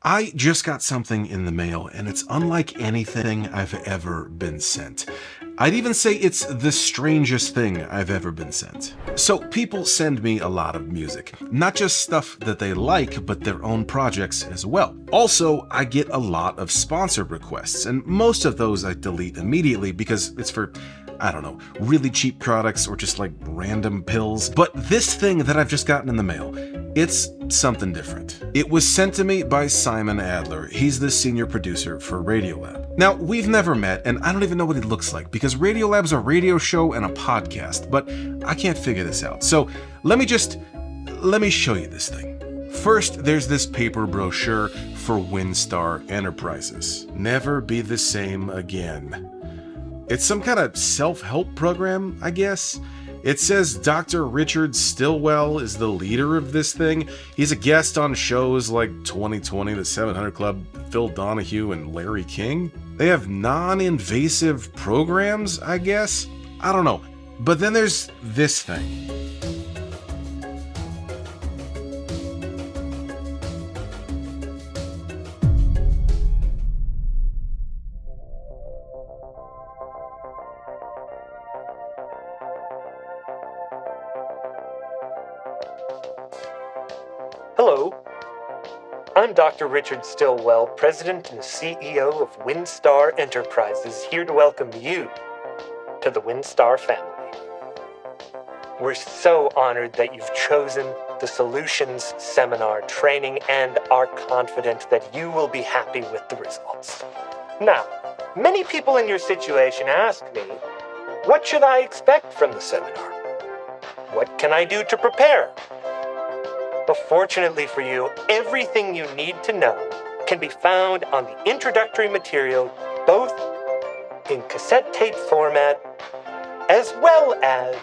I just got something in the mail, and it's unlike anything I've ever been sent. I'd even say it's the strangest thing I've ever been sent. So people send me a lot of music, not just stuff that they like, but their own projects as well. Also, I get a lot of sponsor requests, and most of those I delete immediately because it's for, I don't know, really cheap products or just like random pills. But this thing that I've just gotten in the mail, it's something different. It was sent to me by Simon Adler. He's the senior producer for Radiolab. Now, we've never met, and I don't even know what he looks like because Radiolab's a radio show and a podcast, but I can't figure this out. So let me show you this thing. First, there's this paper brochure for WinStar Enterprises. Never be the same again. It's some kind of self-help program, I guess. It says Dr. Richard Stillwell is the leader of this thing. He's a guest on shows like 2020, The 700 Club, Phil Donahue, and Larry King. They have non-invasive programs, I guess? I don't know. But then there's this thing. Hello, I'm Dr. Richard Stillwell, President and CEO of WinStar Enterprises, here to welcome you to the WinStar family. We're so honored that you've chosen the Solutions Seminar training and are confident that you will be happy with the results. Now, many people in your situation ask me, what should I expect from the seminar? What can I do to prepare? But fortunately for you, everything you need to know can be found on the introductory material, both in cassette tape format as well as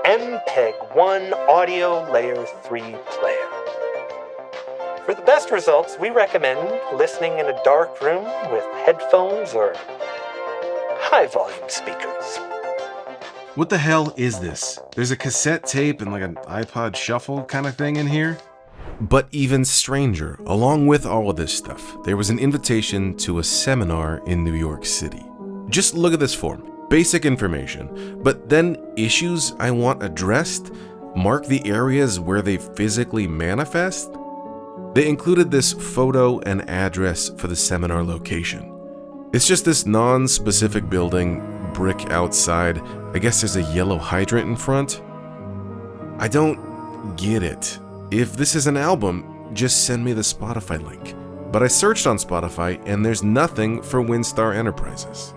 MPEG-1 Audio Layer 3 player. For the best results, we recommend listening in a dark room with headphones or high-volume speakers. What the hell is this? There's a cassette tape and like an iPod shuffle kind of thing in here? But even stranger, along with all of this stuff, there was an invitation to a seminar in New York City. Just look at this form. Basic information, but then issues I want addressed, mark the areas where they physically manifest. They included this photo and address for the seminar location. It's just this non-specific building, brick outside. I guess there's a yellow hydrant in front. I don't get it. If this is an album, just send me the Spotify link. But I searched on Spotify and there's nothing for WinStar Enterprises.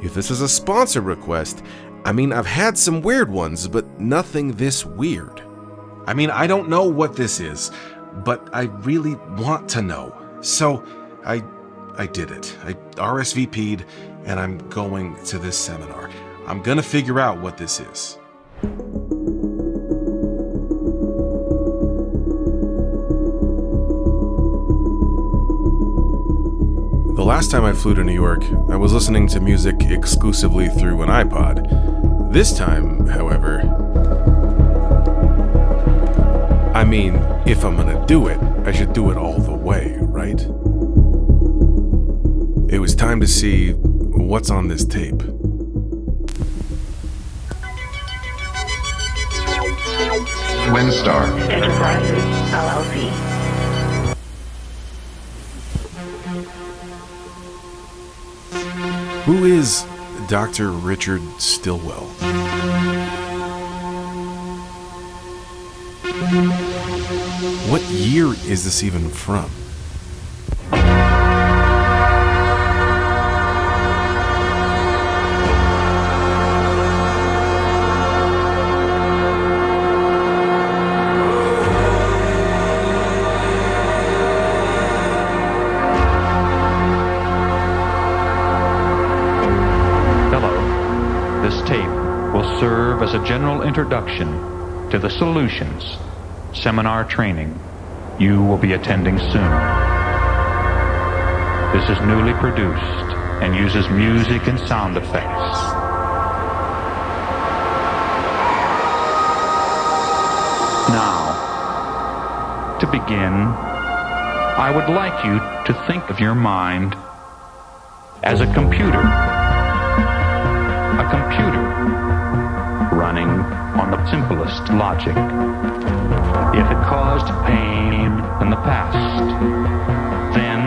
If this is a sponsor request, I mean, I've had some weird ones, but nothing this weird. I mean, I don't know what this is, but I really want to know. So I did it. I RSVP'd and I'm going to this seminar. I'm gonna figure out what this is. The last time I flew to New York, I was listening to music exclusively through an iPod. This time, however, I mean, if I'm gonna do it, I should do it all the way, right? It was time to see what's on this tape. WinStar Enterprises, LLC. Who is Dr. Richard Stillwell? What year is this even from? Serve as a general introduction to the Solutions Seminar training you will be attending soon. This is newly produced and uses music and sound effects. Now, to begin, I would like you to think of your mind as a computer. A computer running on the simplest logic. If it caused pain in the past, then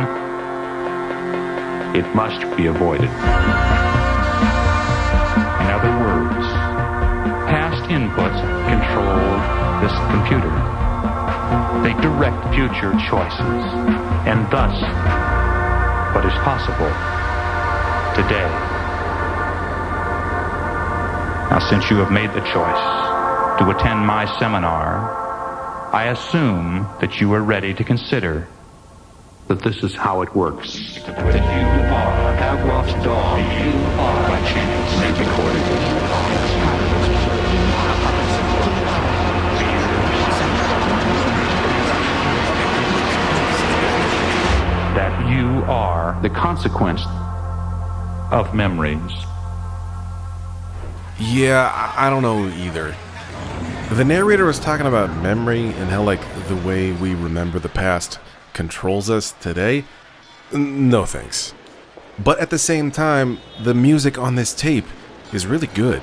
it must be avoided. In other words, past inputs control this computer. They direct future choices, and thus what is possible today. Now, since you have made the choice to attend my seminar, I assume that you are ready to consider that this is how it works. That you are Pavlov's dog. You are by chance recorded. That you are the consequence of memories. Yeah, I don't know either. The narrator was talking about memory and how, like, the way we remember the past controls us today. No thanks. But at the same time, the music on this tape is really good.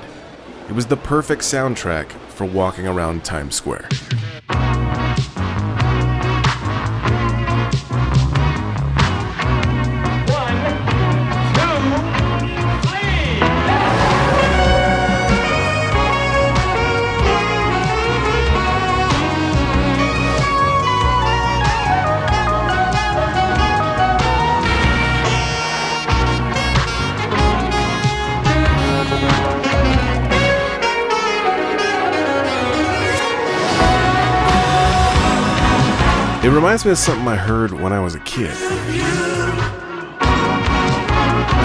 It was the perfect soundtrack for walking around Times Square. It reminds me of something I heard when I was a kid.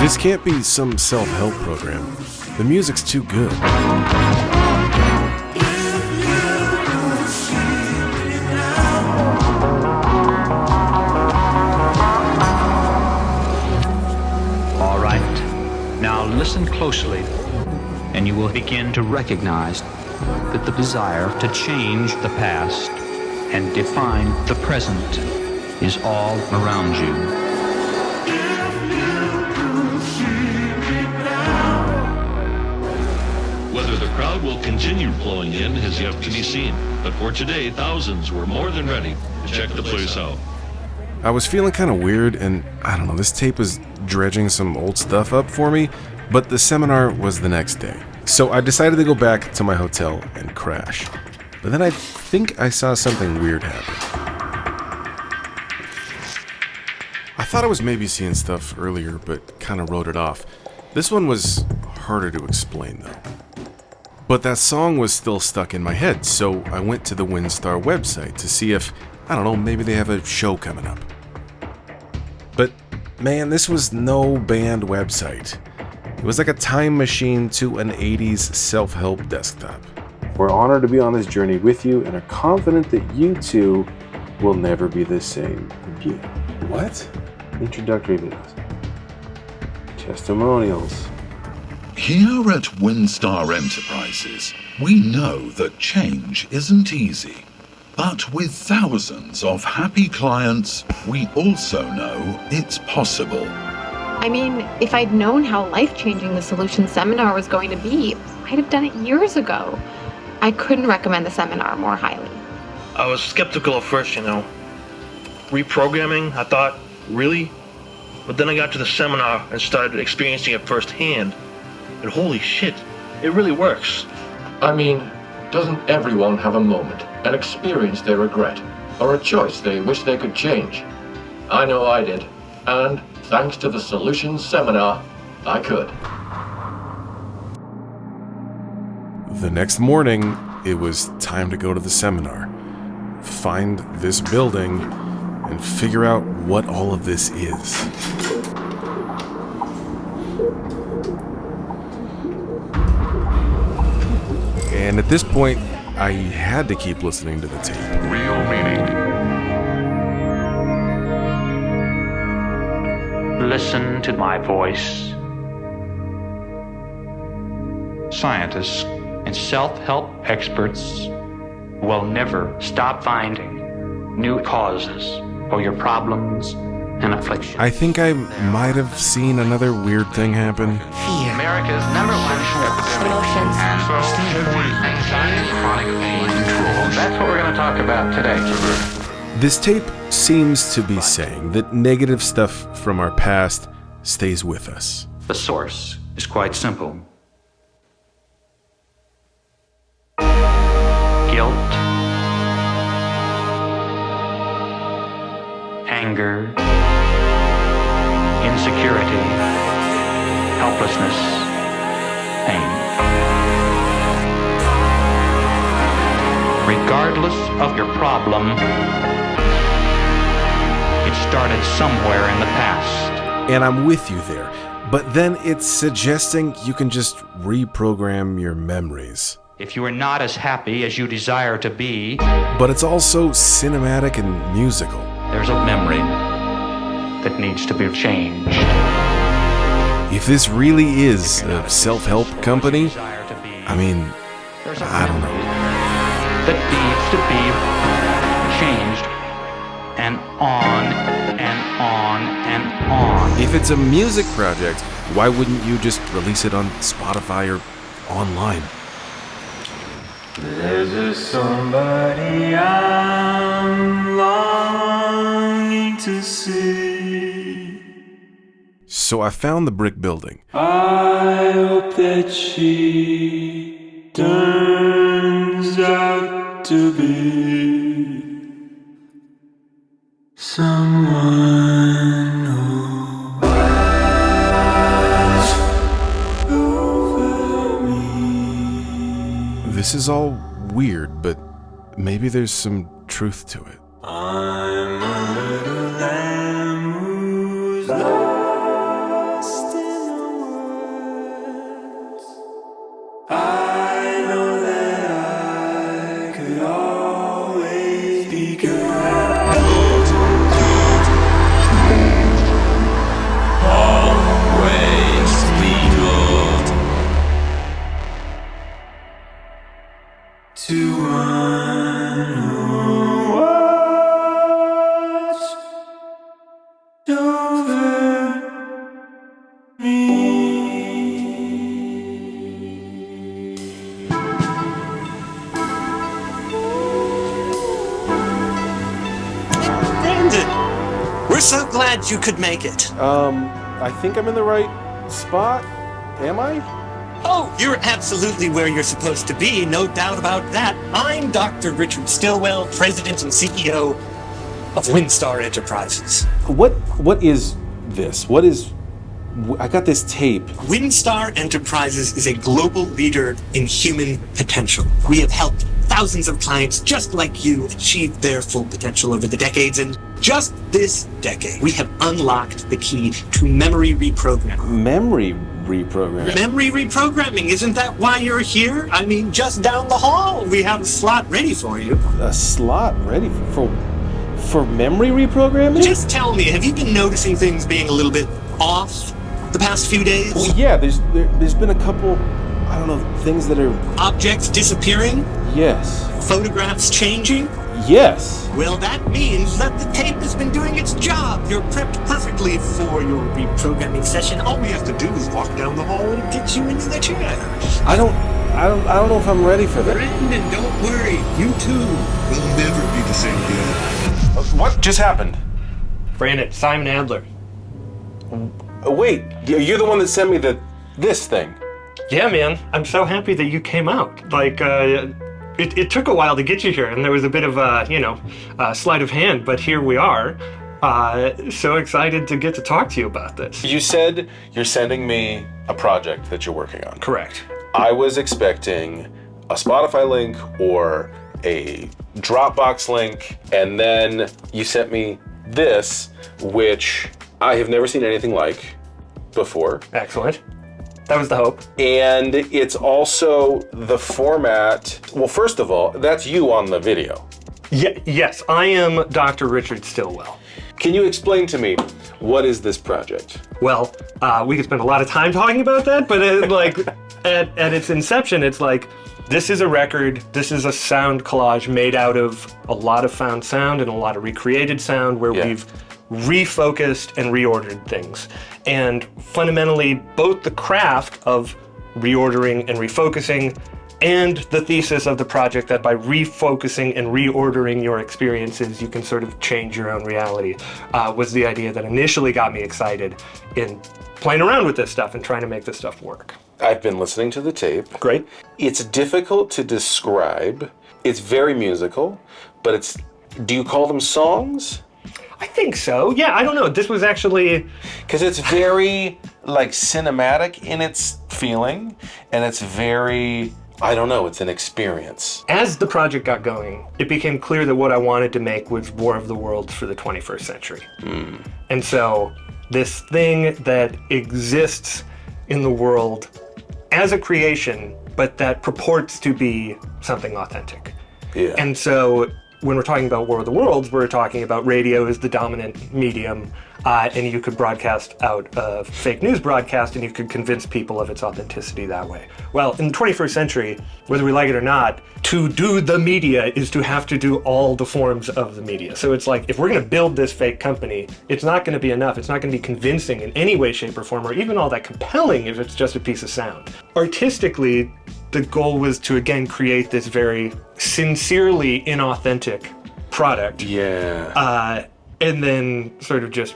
This can't be some self-help program. The music's too good. All right. Now listen closely, and you will begin to recognize that the desire to change the past and define the present is all around you. Whether the crowd will continue flowing in has yet to be seen, but for today, thousands were more than ready to check the place out. I was feeling kind of weird, and I don't know, this tape was dredging some old stuff up for me, but the seminar was the next day. So I decided to go back to my hotel and crash. But then I think I saw something weird happen. I thought I was maybe seeing stuff earlier, but kind of wrote it off. This one was harder to explain, though. But that song was still stuck in my head, so I went to the WinStar website to see if, I don't know, maybe they have a show coming up. But, man, this was no band website. It was like a time machine to an 80s self-help desktop. We're honored to be on this journey with you and are confident that you too will never be the same again. What? Introductory videos. Testimonials. Here at WinStar Enterprises, we know that change isn't easy. But with thousands of happy clients, we also know it's possible. I mean, if I'd known how life-changing the Solution Seminar was going to be, I'd have done it years ago. I couldn't recommend the seminar more highly. I was skeptical at first, Reprogramming, I thought, really? But then I got to the seminar and started experiencing it firsthand. And holy shit, it really works. I mean, doesn't everyone have a moment, an experience they regret, or a choice they wish they could change? I know I did, and thanks to the Solutions Seminar, I could. The next morning, it was time to go to the seminar, find this building, and figure out what all of this is. And at this point, I had to keep listening to the tape. Real meaning. Listen to my voice. Scientists and self-help experts will never stop finding new causes for your problems and affliction. I think I might have seen another weird thing happen. America's number one epidemic. Chronic pain control. That's what we're going to talk about today. This tape seems to be saying that negative stuff from our past stays with us. The source is quite simple. Guilt, anger, insecurity, helplessness, pain. Regardless of your problem, it started somewhere in the past. And I'm with you there. But then it's suggesting you can just reprogram your memories. If you are not as happy as you desire to be, But it's also cinematic and musical. there's a memory that needs to be changed. If this really is a self-help company, I mean, I don't know. That needs to be changed, and on and on and on. If it's a music project, why wouldn't you just release it on Spotify or online? There's a somebody I'm longing to see. So I found the brick building. I hope that she turns out to be someone who watches over me. This is all weird, but maybe there's some truth to it. I'm a little lamb who's lost in the woods. I know that I could always be good. Always be good. To one who watched over me. Brandon, we're so glad you could make it. I think I'm in the right spot. Am I? Oh, you're absolutely where you're supposed to be, no doubt about that. I'm Dr. Richard Stillwell, President and CEO of WinStar Enterprises. What is this? I got this tape. WinStar Enterprises is a global leader in human potential. We have helped thousands of clients just like you achieve their full potential over the decades, and just this decade, we have unlocked the key to memory reprogramming. Memory reprogramming. Memory reprogramming, isn't that why you're here? I mean, just down the hall, we have a slot ready for you. A slot ready for memory reprogramming? Just tell me, have you been noticing things being a little bit off the past few days? Well, yeah, there's been a couple, I don't know, things that are... Objects disappearing? Yes. Photographs changing? Yes. Well, that means that the tape has been doing its job. You're prepped perfectly for your reprogramming session. All we have to do is walk down the hall and get you into the chair. I don't know if I'm ready for that. Brandon, don't worry. You too will never be the same again. What just happened? Brandon, Simon Adler. Wait, you're the one that sent me this thing. Yeah, man. I'm so happy that you came out. It took a while to get you here, and there was a bit of a sleight of hand, but here we are. So excited to get to talk to you about this. You said you're sending me a project that you're working on. Correct. I was expecting a Spotify link or a Dropbox link, and then you sent me this, which I have never seen anything like before. Excellent. That was the hope. And it's also the format. Well, first of all, that's you on the video. Yes, I am Dr. Richard Stillwell. Can you explain to me, what is this project? Well, we could spend a lot of time talking about that, but at its inception, it's like, this is a record, this is a sound collage made out of a lot of found sound and a lot of recreated sound where we've refocused and reordered things. And fundamentally, both the craft of reordering and refocusing and the thesis of the project that by refocusing and reordering your experiences, you can sort of change your own reality, was the idea that initially got me excited in playing around with this stuff and trying to make this stuff work. I've been listening to the tape. Great. It's difficult to describe. It's very musical, but do you call them songs? I think so. Yeah, I don't know. This was actually... Because it's very, like, cinematic in its feeling, and it's very... I don't know, it's an experience. As the project got going, it became clear that what I wanted to make was War of the Worlds for the 21st century. And so this thing that exists in the world as a creation, but that purports to be something authentic. Yeah. And so when we're talking about War of the Worlds, we're talking about radio as the dominant medium, and you could broadcast out a fake news broadcast and you could convince people of its authenticity that way. Well, in the 21st century, whether we like it or not, to do the media is to have to do all the forms of the media. So it's like, if we're going to build this fake company, it's not going to be enough. It's not going to be convincing in any way, shape, or form, or even all that compelling if it's just a piece of sound. Artistically, the goal was to, again, create this very sincerely inauthentic product. Yeah. And then sort of just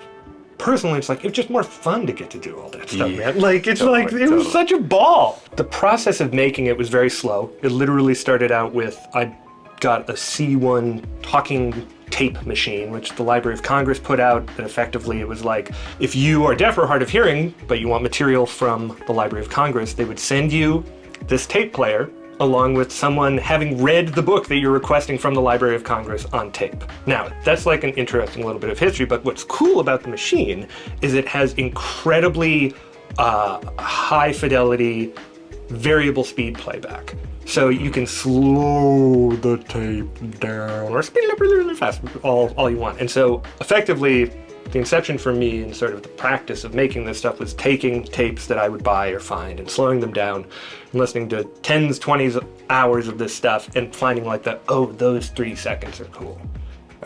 personally, it's like, it's just more fun to get to do all that stuff, man. Like, it's like, it was such a ball. The process of making it was very slow. It literally started out with, I got a C1 talking tape machine, which the Library of Congress put out, and effectively it was like, if you are deaf or hard of hearing, but you want material from the Library of Congress, they would send you this tape player, along with someone having read the book that you're requesting from the Library of Congress on tape. Now, that's like an interesting little bit of history, but what's cool about the machine is it has incredibly high fidelity, variable speed playback. So you can slow the tape down or speed it up really, really fast, all you want. And so effectively, the inception for me and sort of the practice of making this stuff was taking tapes that I would buy or find and slowing them down and listening to 10s, 20s hours of this stuff and finding like that, oh, those 3 seconds are cool.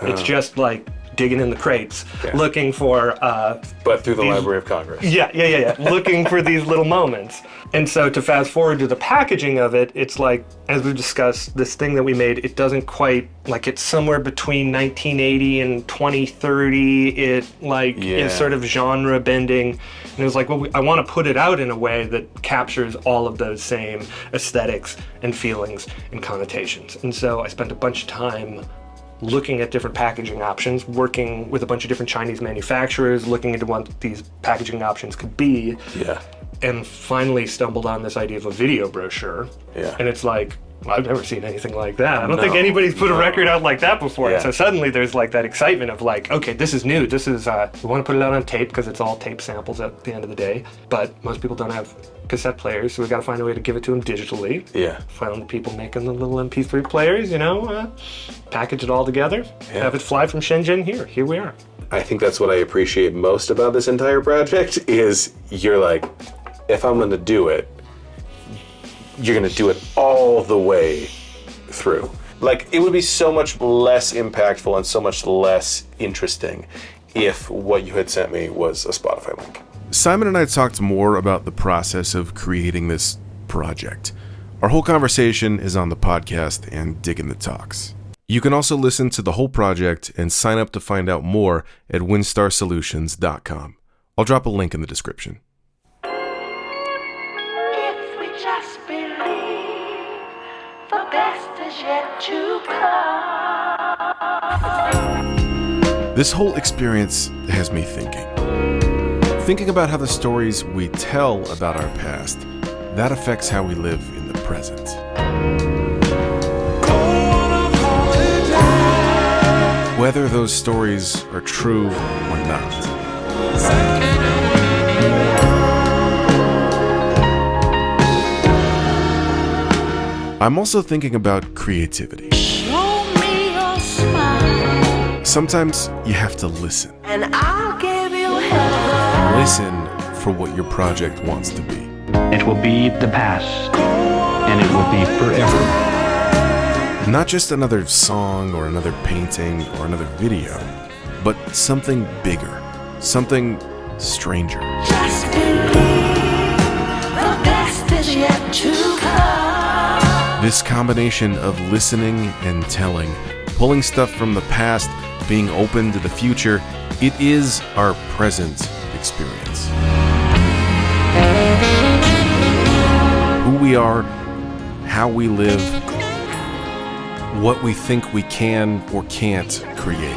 It's just like digging in the crates, looking for... but through the Library of Congress. Yeah. Looking for these little moments. And so to fast forward to the packaging of it, it's like, as we've discussed, this thing that we made, it doesn't quite, like it's somewhere between 1980 and 2030. It like is sort of genre bending. And it was like, well, I want to put it out in a way that captures all of those same aesthetics and feelings and connotations. And so I spent a bunch of time looking at different packaging options, working with a bunch of different Chinese manufacturers, looking into what these packaging options could be. Yeah. And finally stumbled on this idea of a video brochure. Yeah. And it's like, well, I've never seen anything like that. I don't think anybody's put a record out like that before. Yeah. And so suddenly there's like that excitement of like, okay, this is new. This is, we want to put it out on tape because it's all tape samples at the end of the day. But most people don't have cassette players, so we got to find a way to give it to them digitally. Yeah. Found the people making the little MP3 players, package it all together, have it fly from Shenzhen here. Here we are. I think that's what I appreciate most about this entire project is you're like, if I'm going to do it, you're going to do it all the way through. Like, it would be so much less impactful and so much less interesting if what you had sent me was a Spotify link. Simon and I talked more about the process of creating this project. Our whole conversation is on the podcast and Digging the Talks. You can also listen to the whole project and sign up to find out more at winstarsolutions.com. I'll drop a link in the description. If we just believe the best is yet to come. This whole experience has me thinking about how the stories we tell about our past, that affects how we live in the present. Whether those stories are true or not. I'm also thinking about creativity. Sometimes you have to listen. And I'll give you heaven. Listen for what your project wants to be. It will be the past, and it will be forever. Not just another song or another painting or another video, but something bigger, something stranger. Just believe the best is yet to come. This combination of listening and telling, pulling stuff from the past, being open to the future, it is our present experience. Who we are, how we live, what we think we can or can't create.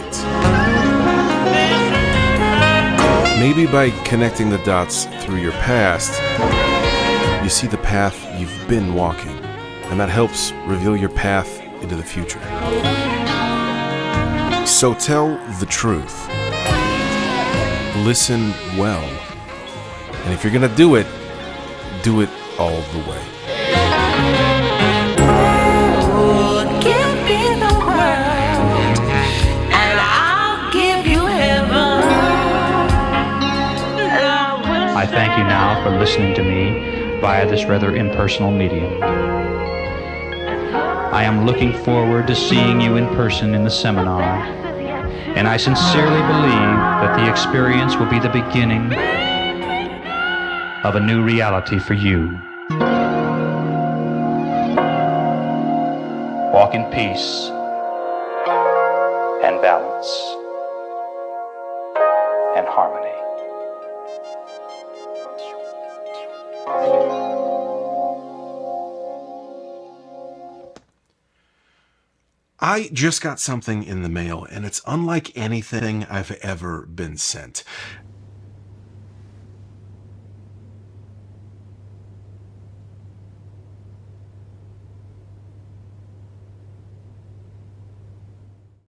Maybe by connecting the dots through your past, you see the path you've been walking, and that helps reveal your path into the future. So tell the truth. Listen well. And if you're gonna do it all the way. Oh, give me the world, and I'll give you heaven. I thank you now for listening to me via this rather impersonal medium. I am looking forward to seeing you in person in the seminar, and I sincerely believe that the experience will be the beginning of a new reality for you. Walk in peace and balance and harmony. I just got something in the mail, and it's unlike anything I've ever been sent.